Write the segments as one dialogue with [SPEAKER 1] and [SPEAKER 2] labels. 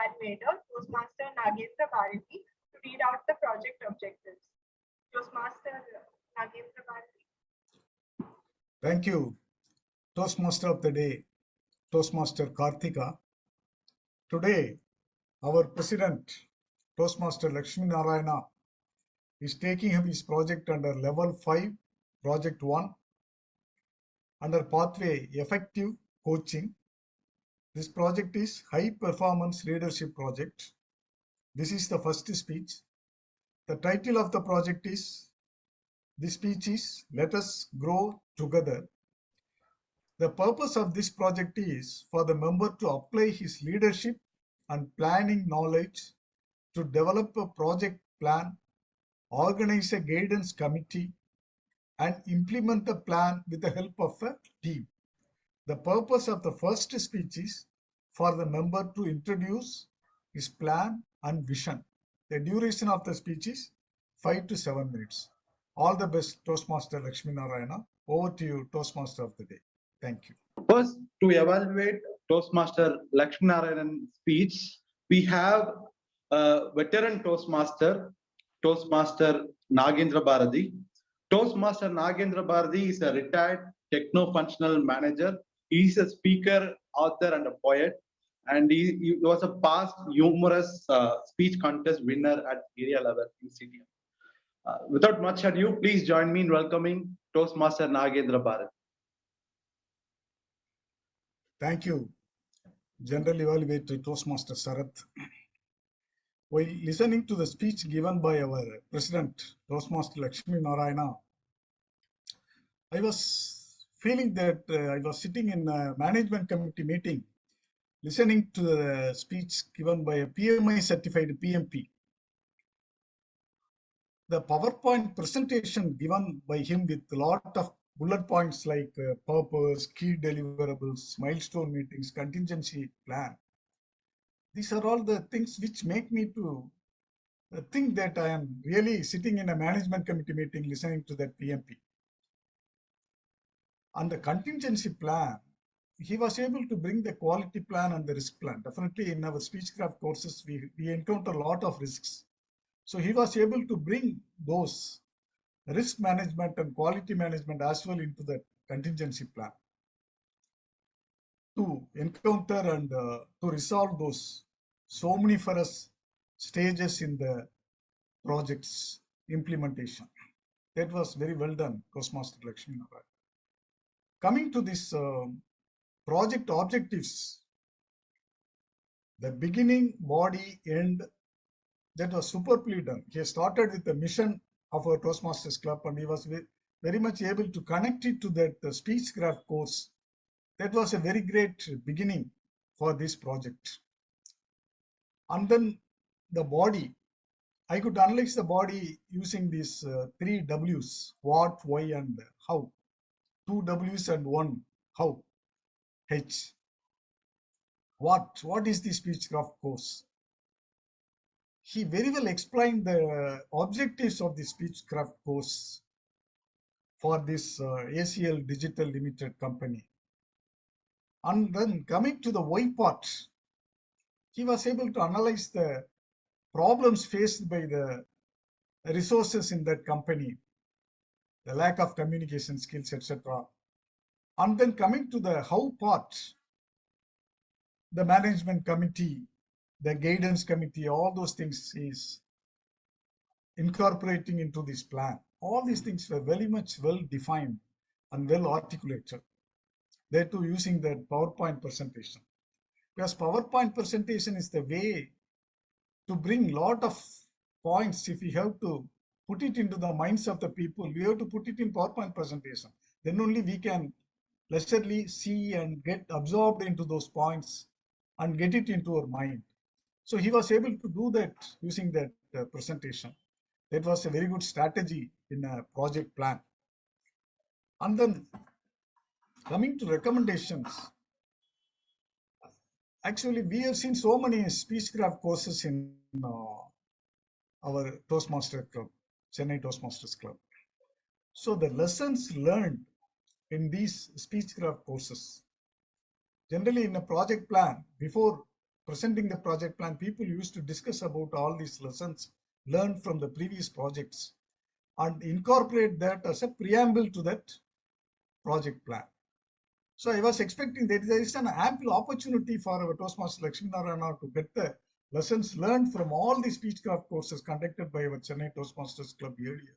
[SPEAKER 1] evaluator, Toastmaster Nagendra Bharati, to read out the project objectives. Toastmaster Nagendra Bharati.
[SPEAKER 2] Thank you, Toastmaster of the Day, Toastmaster Karthika. Today, our President, Toastmaster Lakshmi Narayana, is taking up his project under Level 5, Project 1, under Pathway Effective Coaching. This project is High Performance Leadership Project. This is the first speech. The title of the project is, this speech is Let Us Grow Together. The purpose of this project is for the member to apply his leadership and planning knowledge to develop a project plan, organize a guidance committee, and implement the plan with the help of a team. The purpose of the first speech is for the member to introduce his plan and vision. The duration of the speech is 5 to 7 minutes. All the best, Toastmaster Lakshmi Narayana. Over to you, Toastmaster of the Day. Thank you.
[SPEAKER 3] First, to evaluate Toastmaster Lakshmi Narayan's speech, we have a veteran Toastmaster, Toastmaster Nagendra Bharati. Toastmaster Nagendra Bharati is a retired techno-functional manager. He is a speaker, author, and a poet. And he was a past humorous speech contest winner at area level in CTM. Without much ado, please join me in welcoming Toastmaster Nagendra Bharati.
[SPEAKER 2] Thank you, General Evaluator Toastmaster Sarath. While listening to the speech given by our President, Toastmaster Lakshmi Narayana, I was feeling that I was sitting in a management committee meeting, listening to the speech given by a PMI certified PMP. The PowerPoint presentation given by him with a lot of bullet points like purpose, key deliverables, milestone meetings, contingency plan. These are all the things which make me to think that I am really sitting in a management committee meeting listening to that PMP. On the contingency plan, he was able to bring the quality plan and the risk plan. Definitely in our speechcraft courses, we encounter a lot of risks. So he was able to bring those risk management and quality management as well into the contingency plan to encounter and to resolve those so many for us stages in the project's implementation. That was very well done, Toastmaster Lakshmi Narayana. Coming to this project objectives, the beginning, body, end, that was superbly done. He started with the mission of our Toastmasters Club, and he was very much able to connect it to that speechcraft course. That was a very great beginning for this project. And then the body, I could analyze the body using these 3 W's, what, why, and how. 2 W's and 1 how, H. What is the speechcraft course? He very well explained the objectives of the speechcraft course for this ACL Digital Limited company. And then coming to the why part, he was able to analyze the problems faced by the resources in that company, the lack of communication skills, etc. And then coming to the how part, the management committee, the guidance committee, all those things is incorporating into this plan. All these things were very much well defined and well articulated. They too using that PowerPoint presentation. Because PowerPoint presentation is the way to bring lot of points. If we have to put it into the minds of the people, we have to put it in PowerPoint presentation. Then only we can leisurely see and get absorbed into those points and get it into our mind. So he was able to do that using that presentation. That was a very good strategy in a project plan. And then coming to recommendations, actually we have seen so many speechcraft courses in our Toastmaster Club, Chennai Toastmasters Club. So the lessons learned in these speechcraft courses, generally in a project plan, before presenting the project plan, people used to discuss about all these lessons learned from the previous projects and incorporate that as a preamble to that project plan. So I was expecting that there is an ample opportunity for our Toastmaster Lakshmi Narayana to get the lessons learned from all the speechcraft courses conducted by our Chennai Toastmasters Club earlier.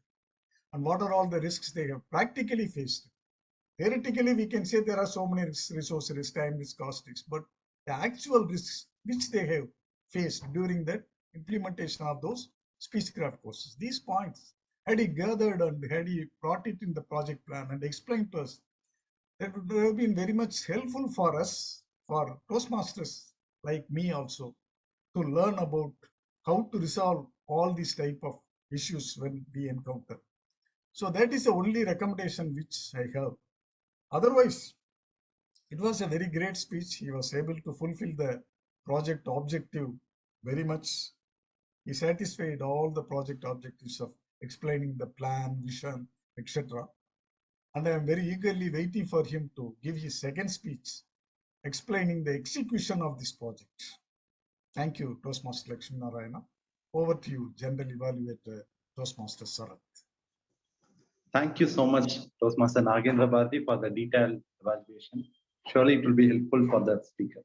[SPEAKER 2] And what are all the risks they have practically faced. Theoretically, we can say there are so many risks, resource risks, time risks, cost risks, but the actual risks which they have faced during the implementation of those speechcraft courses. These points, had he gathered and had he brought it in the project plan and explained to us, that would have been very much helpful for us, for Toastmasters like me also, to learn about how to resolve all these type of issues when we encounter. So that is the only recommendation which I have. Otherwise, it was a very great speech. He was able to fulfill the project objective very much. He satisfied all the project objectives of explaining the plan, vision, etc. And I am very eagerly waiting for him to give his second speech explaining the execution of this project. Thank you, Toastmaster Lakshmi Narayana. Over to you, General Evaluator Toastmaster Sarath.
[SPEAKER 3] Thank you so much, Toastmaster Nagendra Bharati, for the detailed evaluation. Surely it will be helpful for the speaker.